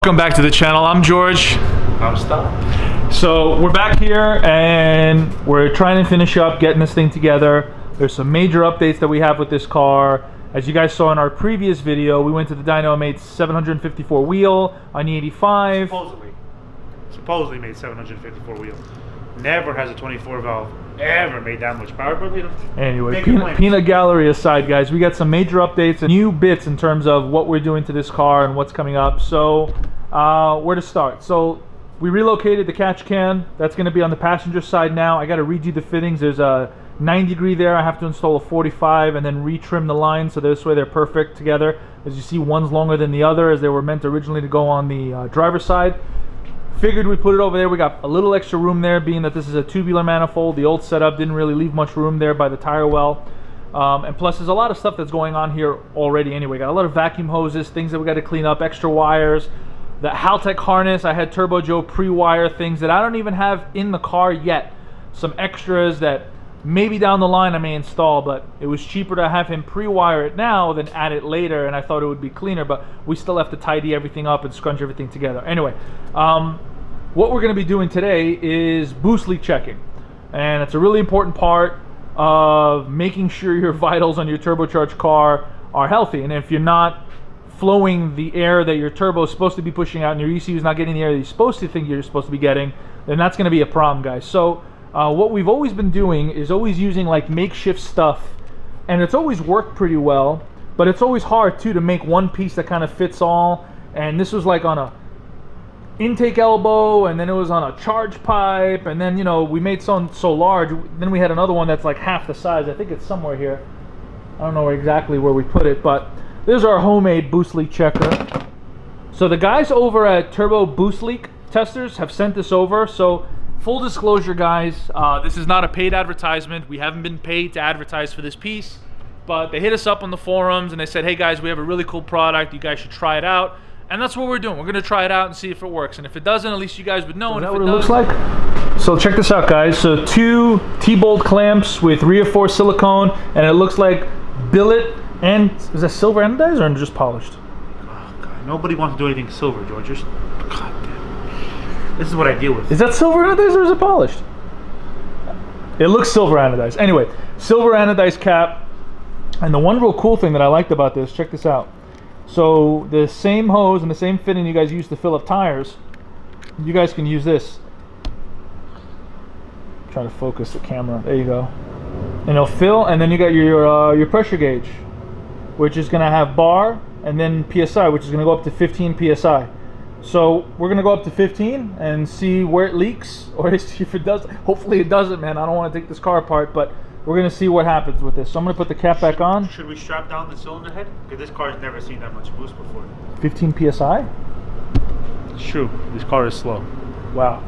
Welcome back to the channel. I'm George. I'm Stop. So we're back here and we're trying to finish up getting this thing together. There's some major updates that we have with this car. As you guys saw in our previous video, we went to the dyno and made 754 wheel on the 85. Supposedly made 754 wheel. Never has a 24 valve ever made that much power, but you know. Anyway, peanut gallery aside, guys, we got some major updates and new bits in terms of what we're doing to this car and what's coming up. So where to start? So we relocated the catch can. That's going to be on the passenger side now. I got to redo the fittings. There's a 90 degree there. I have to install a 45 and then retrim the line so this way they're perfect together. As you see, one's longer than the other as they were meant originally to go on the driver's side. Figured we put it over there. We got a little extra room there, being that this is a tubular manifold. The old setup didn't really leave much room there by the tire well. And plus, there's a lot of stuff that's going on here already anyway. Got a lot of vacuum hoses, things that we got to clean up, extra wires. The Haltech harness, I had Turbo Joe pre-wire things that I don't even have in the car yet. Some extras that maybe down the line I may install, but it was cheaper to have him pre-wire it now than add it later, and I thought it would be cleaner, but we still have to tidy everything up and scrunch everything together. Anyway, what we're going to be doing today is boost leak checking, and it's a really important part of making sure your vitals on your turbocharged car are healthy. And if you're not flowing the air that your turbo is supposed to be pushing out and your ECU is not getting the air that you're supposed to think you're supposed to be getting, then that's going to be a problem, guys. So what we've always been doing is always using like makeshift stuff, and it's always worked pretty well, but it's always hard too to make one piece that kind of fits all. And this was like on a intake elbow, and then it was on a charge pipe, and then, you know, we made some so large, then we had another one that's like half the size. I think it's somewhere here. I don't know exactly where we put it, but there's our homemade boost leak checker. So the guys over at Turbo Boost Leak Testers have sent this over. So full disclosure, guys, this is not a paid advertisement. We haven't been paid to advertise for this piece, but they hit us up on the forums and they said, hey guys, we have a really cool product, you guys should try it out. And that's what we're doing. We're going to try it out and see if it works. And if it doesn't, at least you guys would know. Is that what it looks like? So check this out, guys. So 2 T-bolt clamps with reinforced silicone, and it looks like billet. And is that silver anodized or just polished? Oh, God. Nobody wants to do anything silver, George. Just, God damn. This is what I deal with. Is that silver anodized or is it polished? It looks silver anodized. Anyway, silver anodized cap. And the one real cool thing that I liked about this, check this out. So the same hose and the same fitting you guys use to fill up tires, you guys can use this. Try to focus the camera. There you go. And it'll fill, and then you got your pressure gauge, which is going to have bar, and then PSI, which is going to go up to 15 PSI. So we're going to go up to 15 and see where it leaks, or if it does. Hopefully it doesn't, man. I don't want to take this car apart, but we're going to see what happens with this. So I'm going to put the cap back on. Should we strap down the cylinder head? Because this car has never seen that much boost before. 15 PSI? It's true. This car is slow. Wow.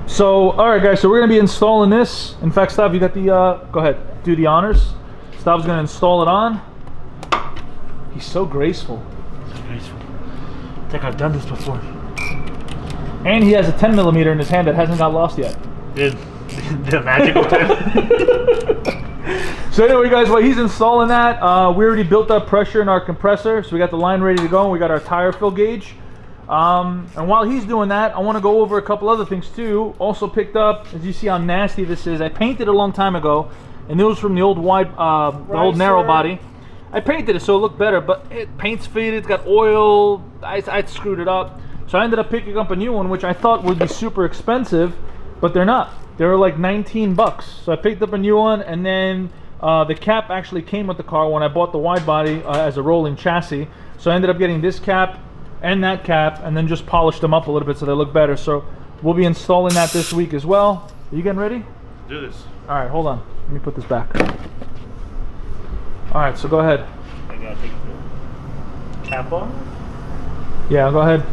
So, alright guys, so we're going to be installing this. In fact, Stav, you got the, go ahead, do the honors. Stav's going to install it on. He's so graceful. So graceful. I think I've done this before. And he has a 10 millimeter in his hand that hasn't got lost yet. The magical 10. So anyway, guys, while he's installing that, we already built up pressure in our compressor, so we got the line ready to go, and we got our tire fill gauge. And while he's doing that, I want to go over a couple other things too. Also picked up, as you see how nasty this is. I painted it a long time ago, and it was from the old the old narrow body. I painted it so it looked better, but paint's faded, it's got oil. I screwed it up, so I ended up picking up a new one, which I thought would be super expensive, but they're not. They were like 19 bucks. So I picked up a new one, and then the cap actually came with the car when I bought the Widebody as a rolling chassis. So I ended up getting this cap and that cap, and then just polished them up a little bit so they look better. So we'll be installing that this week as well. Are you getting ready? Let's do this. All right, hold on. Let me put this back. All right, so go ahead. I gotta take the cap on. Yeah, go ahead.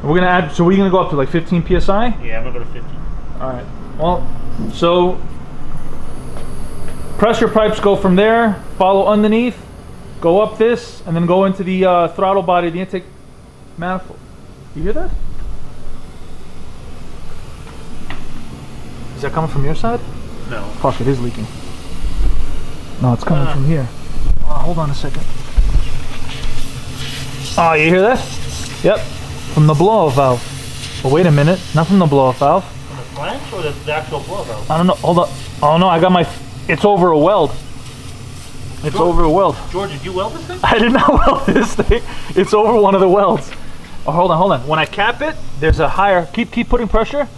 We're gonna add. So we're gonna go up to like 15 psi. Yeah, I'm gonna go to 50. All right. Well, so pressure pipes go from there, follow underneath, go up this, and then go into the throttle body, the intake manifold. You hear that? Is that coming from your side? No. Fuck, it is leaking. No, it's coming from here. Oh, hold on a second. Oh, you hear that? Yep. From the blow-off valve. Oh, wait a minute. Not from the blow-off valve. From the flange or the actual blow valve? I don't know. Hold on. Oh no, I got my... It's over a weld. It's over a weld. George, did you weld this thing? I did not weld this thing. It's over one of the welds. Oh, hold on. When I cap it, there's a higher... Keep putting pressure.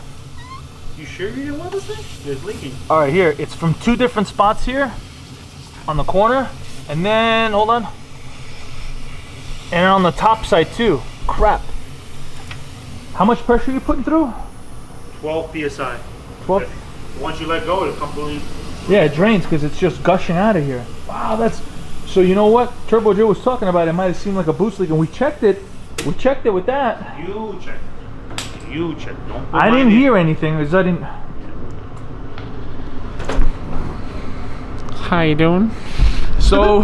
You sure you didn't weld this thing? It's leaking. All right, here. It's from 2 different spots here on the corner. And then, hold on. And on the top side too. Crap. How much pressure are you putting through? 12 psi. 12? Once you let go, it'll completely... Yeah, it drains because it's just gushing out of here. Wow, that's... So you know what? Turbo Joe was talking about it might have seemed like a boost leak, and we checked it. We checked it with that. You checked. You checked. Don't put I didn't hear anything because I didn't... How you doing? So,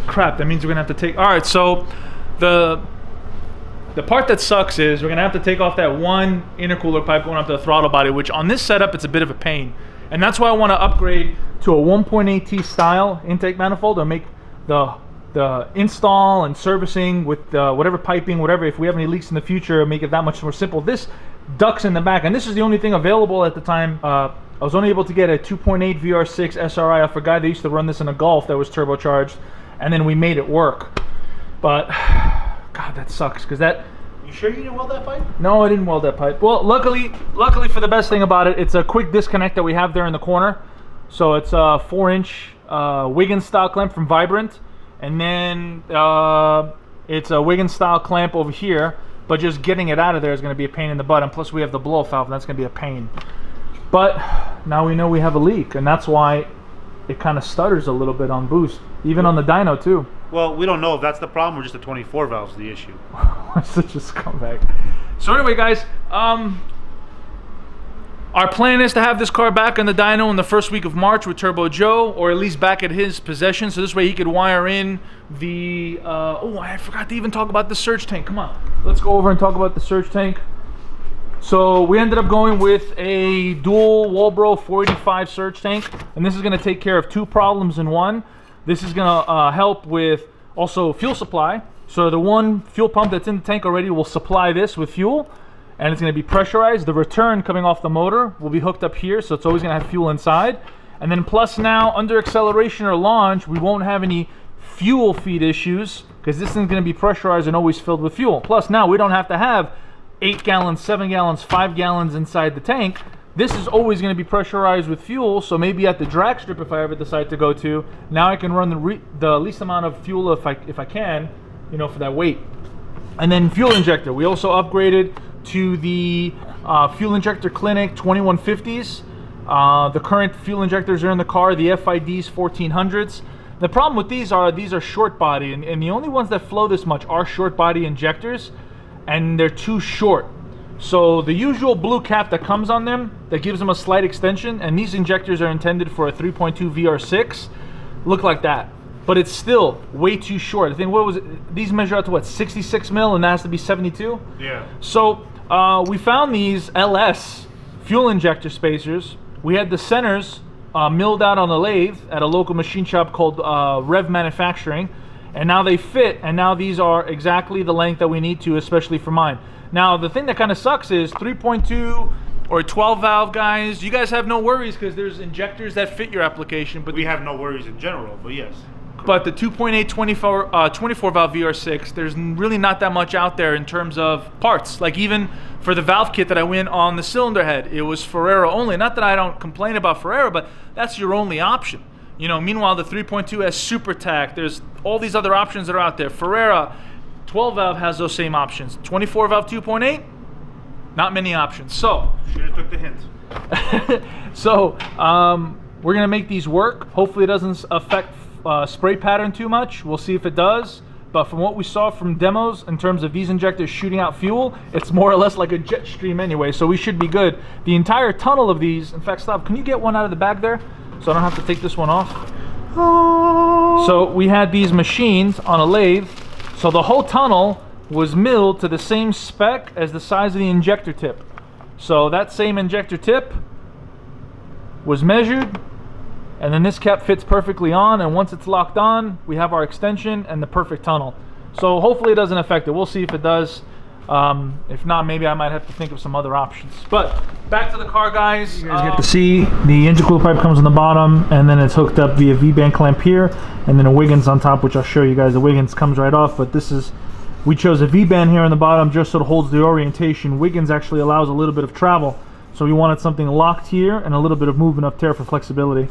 crap, that means we're going to have to take... All right, so the part that sucks is we're going to have to take off that one intercooler pipe going up to the throttle body, which on this setup, it's a bit of a pain. And that's why I want to upgrade to a 1.8T style intake manifold or make the install and servicing with whatever piping, whatever, if we have any leaks in the future, make it that much more simple. This ducts in the back, and this is the only thing available at the time. I was only able to get a 2.8 VR6 SRI off a guy that used to run this in a Golf that was turbocharged, and then we made it work. But, God, that sucks, because that... You sure you didn't weld that pipe? No, I didn't weld that pipe. Well, luckily for the best thing about it, it's a quick disconnect that we have there in the corner. So it's a 4-inch Wiggins style clamp from Vibrant, and then it's a Wiggins style clamp over here. But just getting it out of there is going to be a pain in the butt, and plus we have the blow-off valve, and that's going to be a pain. But now we know we have a leak, and that's why it kind of stutters a little bit on boost, even on the dyno too. Well, we don't know if that's the problem or just the 24 valve's the issue. Such a scumbag. So anyway, guys, our plan is to have this car back on the dyno in the first week of March with Turbo Joe, or at least back at his possession, so this way he could wire in the... oh, I forgot to even talk about the surge tank. Come on, let's go over and talk about the surge tank. So we ended up going with a dual Walbro 485 surge tank, and this is going to take care of 2 problems in one. This is going to help with also fuel supply. So the one fuel pump that's in the tank already will supply this with fuel, and it's going to be pressurized. The return coming off the motor will be hooked up here, so it's always going to have fuel inside. And then plus now, under acceleration or launch, we won't have any fuel feed issues because this thing's going to be pressurized and always filled with fuel. Plus now we don't have to have 8 gallons, 7 gallons, 5 gallons inside the tank. This is always going to be pressurized with fuel, so maybe at the drag strip, if I ever decide to go to, now I can run the least amount of fuel if I can, you know, for that weight. And then fuel injector. We also upgraded to the Fuel Injector Clinic 2150s. The current fuel injectors are in the car, the FIDs 1400s. The problem with these are short body, and the only ones that flow this much are short body injectors, and they're too short. So the usual blue cap that comes on them, that gives them a slight extension, and these injectors are intended for a 3.2 VR6, look like that. But it's still way too short. I think, what was it? These measure out to what, 66 mil, and that has to be 72? Yeah. So we found these LS fuel injector spacers. We had the centers milled out on the lathe at a local machine shop called Rev Manufacturing, and now they fit, and now these are exactly the length that we need to, especially for mine. Now the thing that kind of sucks is 3.2 or 12 valve guys, you guys have no worries because there's injectors that fit your application. But we have no worries in general, but yes. But the 2.8 24 valve VR6, there's really not that much out there in terms of parts. Like even for the valve kit that I went on the cylinder head, it was Ferrera only. Not that I don't complain about Ferrera, but that's your only option. You know, meanwhile the 3.2 has Super Tac. There's all these other options that are out there. Ferrera 12 valve has those same options. 24 valve 2.8, not many options. So should have took the hint. So we're gonna make these work. Hopefully it doesn't affect spray pattern too much. We'll see if it does. But from what we saw from demos in terms of these injectors shooting out fuel, it's more or less like a jet stream anyway, so we should be good. The entire tunnel of these, in fact, Slav, can you get one out of the bag there so I don't have to take this one off? So we had these machines on a lathe, so the whole tunnel was milled to the same spec as the size of the injector tip. So that same injector tip was measured, and then this cap fits perfectly on, and once it's locked on, we have our extension and the perfect tunnel. So hopefully it doesn't affect it. We'll see if it does. If not, maybe I might have to think of some other options. But back to the car, guys. You guys get to see the intercooler pipe comes on the bottom, and then it's hooked up via V-band clamp here, and then a Wiggins on top, which I'll show you guys. The Wiggins comes right off, but this is, we chose a V-band here on the bottom just so it holds the orientation. Wiggins actually allows a little bit of travel, so we wanted something locked here and a little bit of movement up there for flexibility.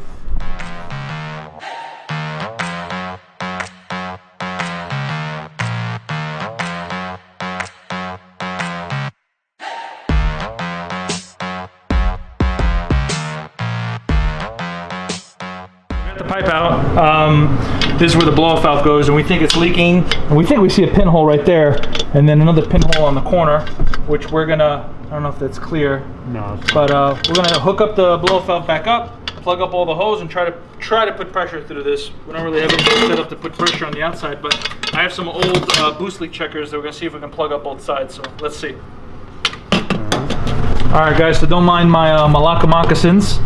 The pipe out. This is where the blow-off valve goes, and we think it's leaking, and we think we see a pinhole right there, and then another pinhole on the corner, which we're gonna, I don't know if that's clear, No. but we're gonna hook up the blow-off valve back up, plug up all the hose, and try to put pressure through this. We don't really have anything set up to put pressure on the outside, but I have some old boost leak checkers that we're gonna see if we can plug up both sides, so let's see. Alright guys, so don't mind my Malaka moccasins.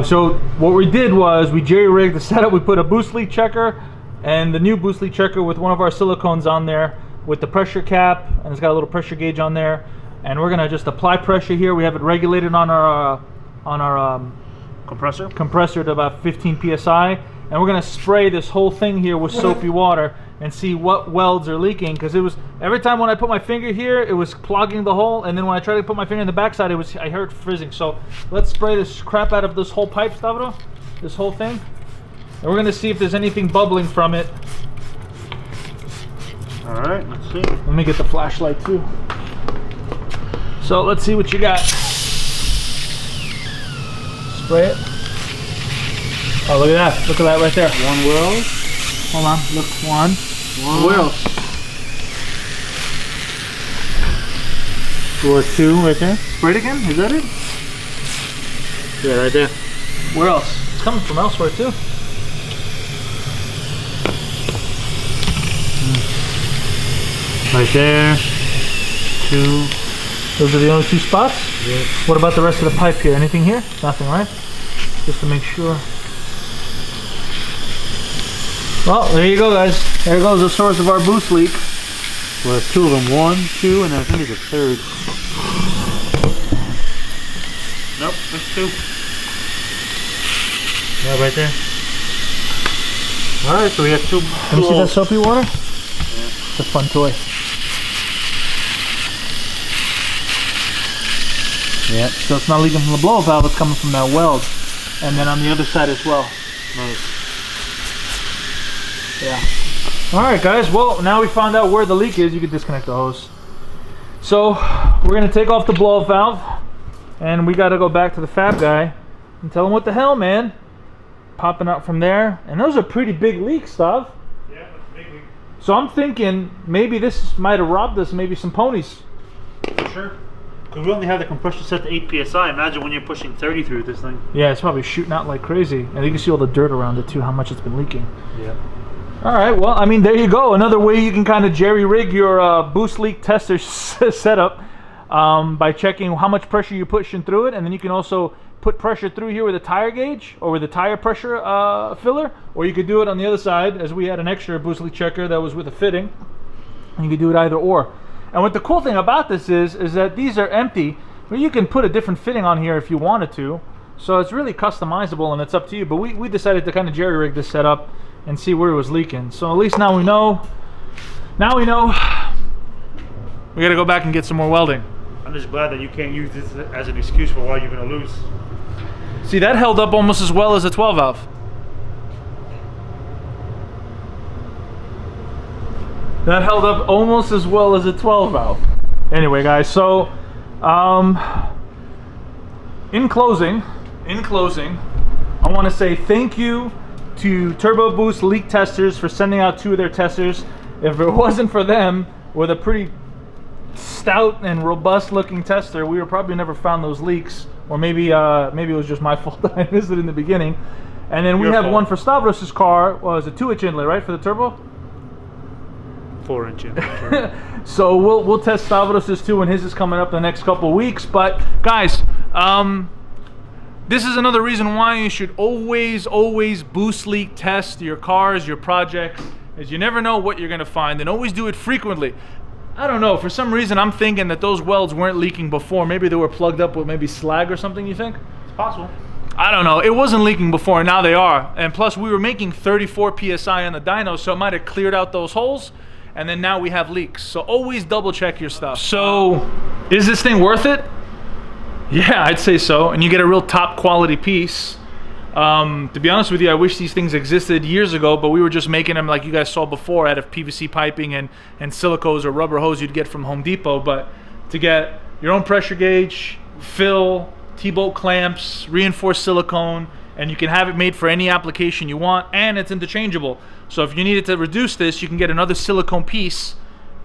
So what we did was we jerry-rigged the setup. We put a boost leak checker and the new boost leak checker with one of our silicones on there with the pressure cap, and it's got a little pressure gauge on there, and we're gonna just apply pressure here. We have it regulated on our compressor to about 15 psi, and we're gonna spray this whole thing here with soapy water and see what welds are leaking, because it was, every time when I put my finger here it was clogging the hole, and then when I tried to put my finger in the backside I heard fizzing. So let's spray this crap out of this whole pipe, Stavro, this whole thing, and we're gonna see if there's anything bubbling from it. Alright, let's see. Let me get the flashlight too. So let's see what you got. Spray it. Oh, look at that. Look at that right there. One weld. Hold on. Look, one. Where else? Or two right there. Spray it again? Is that it? Yeah, right there. Where else? It's coming from elsewhere too. Right there. Two. Those are the only two spots? Yeah. What about the rest of the pipe here? Anything here? Nothing, right? Just to make sure. Well, there you go, guys. There goes the source of our boost leak. Well, there's two of them. One, two, and I think there's a third. Nope, there's two. Yeah, right there. Alright, so we have two. Can you see that soapy water? Yeah. It's a fun toy. Yeah, so it's not leaking from the blow valve, it's coming from that weld. And then on the other side as well. Nice. Yeah. Alright guys, well now we found out where the leak is. You can disconnect the hose. So we're going to take off the blow valve, and we got to go back to the fab guy and tell him what the hell, man. Popping out from there. And those are pretty big leaks, Stav. Yeah, that's a big leak. So I'm thinking maybe this might have robbed us, maybe some ponies. Sure. Because we only have the compression set to 8 psi. Imagine when you're pushing 30 through this thing. Yeah, it's probably shooting out like crazy. And you can see all the dirt around it too, how much it's been leaking. Yeah. Alright, well, I mean, there you go. Another way you can kind of jerry-rig your boost leak tester setup by checking how much pressure you're pushing through it. And then you can also put pressure through here with a tire gauge or with a tire pressure filler. Or you could do it on the other side, as we had an extra boost leak checker that was with a fitting. And you could do it either or. And what the cool thing about this is that these are empty, but you can put a different fitting on here if you wanted to. So it's really customizable, and it's up to you. But we decided to kind of jerry-rig this setup and see where it was leaking. So at least now we know. Now we know. We got to go back and get some more welding. I'm just glad that you can't use this as an excuse for why you're going to lose. See, that held up almost as well as a 12 valve. That held up almost as well as a 12 valve. Anyway, guys, so in closing, I want to say thank you to Turbo Boost Leak Testers for sending out 2 of their testers. If it wasn't for them, with a pretty stout and robust looking tester, we would probably never found those leaks. Or maybe it was just my fault that I missed it in the beginning. And then we have one for Stavros' car. Well, it was a 2-inch inlet, right, for the turbo? 4-inch inlet. So we'll test Stavros' too when his is coming up in the next couple of weeks. But guys, this is another reason why you should always boost leak test your cars, your projects, as you never know what you're going to find, and always do it frequently. I don't know. For some reason, I'm thinking that those welds weren't leaking before. Maybe they were plugged up with maybe slag or something, you think? It's possible. I don't know. It wasn't leaking before, and now they are. And plus, we were making 34 PSI on the dyno, so it might have cleared out those holes. And then now we have leaks. So always double check your stuff. So, is this thing worth it? Yeah, I'd say so. And you get a real top quality piece. To be honest with you, I wish these things existed years ago, but we were just making them like you guys saw before out of PVC piping and silicos or rubber hose you'd get from Home Depot. But to get your own pressure gauge, fill, T-bolt clamps, reinforced silicone, and you can have it made for any application you want, and it's interchangeable. So if you needed to reduce this, you can get another silicone piece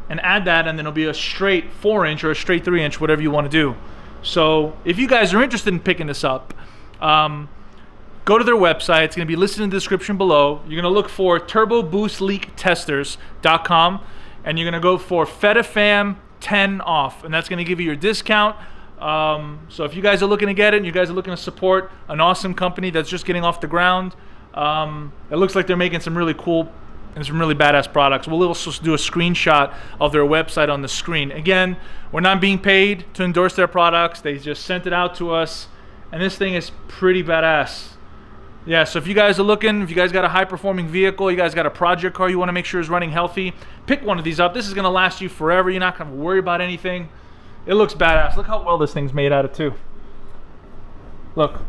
and add that, and then it'll be a straight 4-inch or a straight 3-inch, whatever you want to do. So if you guys are interested in picking this up, go to their website. It's going to be listed in the description below. You're going to look for turboboostleaktesters.com, and you're going to go for FETA FAM 10 off, and that's going to give you your discount. So if you guys are looking to get it, and you guys are looking to support an awesome company that's just getting off the ground, it looks like they're making some really cool and some really badass products. We'll also do a screenshot of their website on the screen. Again, we're not being paid to endorse their products. They just sent it out to us, and this thing is pretty badass. Yeah, so if you guys are looking, if you guys got a high-performing vehicle, you guys got a project car you want to make sure is running healthy, pick one of these up. This is going to last you forever. You're not going to worry about anything. It looks badass. Look how well this thing's made out of, too. Look at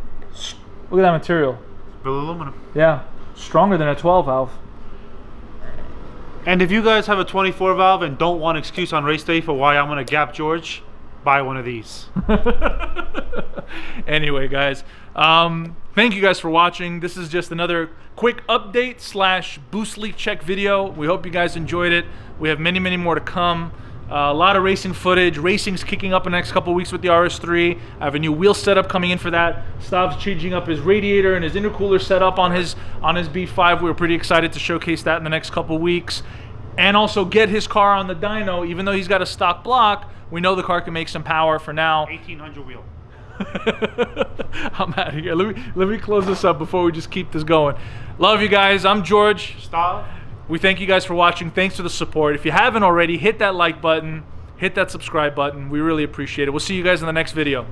that material. Billet aluminum. Yeah, stronger than a 12 valve. And if you guys have a 24 valve and don't want an excuse on race day for why I'm going to gap George, buy one of these. Anyway, guys, thank you guys for watching. This is just another quick update / boost leak check video. We hope you guys enjoyed it. We have many, many more to come. A lot of racing footage. Racing's kicking up in the next couple of weeks with the RS3. I have a new wheel setup coming in for that. Stav's changing up his radiator and his intercooler setup on his B5. We're pretty excited to showcase that in the next couple of weeks. And also get his car on the dyno. Even though he's got a stock block, we know the car can make some power for now. 1800 wheel. I'm out of here. Let me close this up before we just keep this going. Love you guys. I'm George. Stav. We thank you guys for watching. Thanks for the support. If you haven't already, hit that like button, hit that subscribe button. We really appreciate it. We'll see you guys in the next video.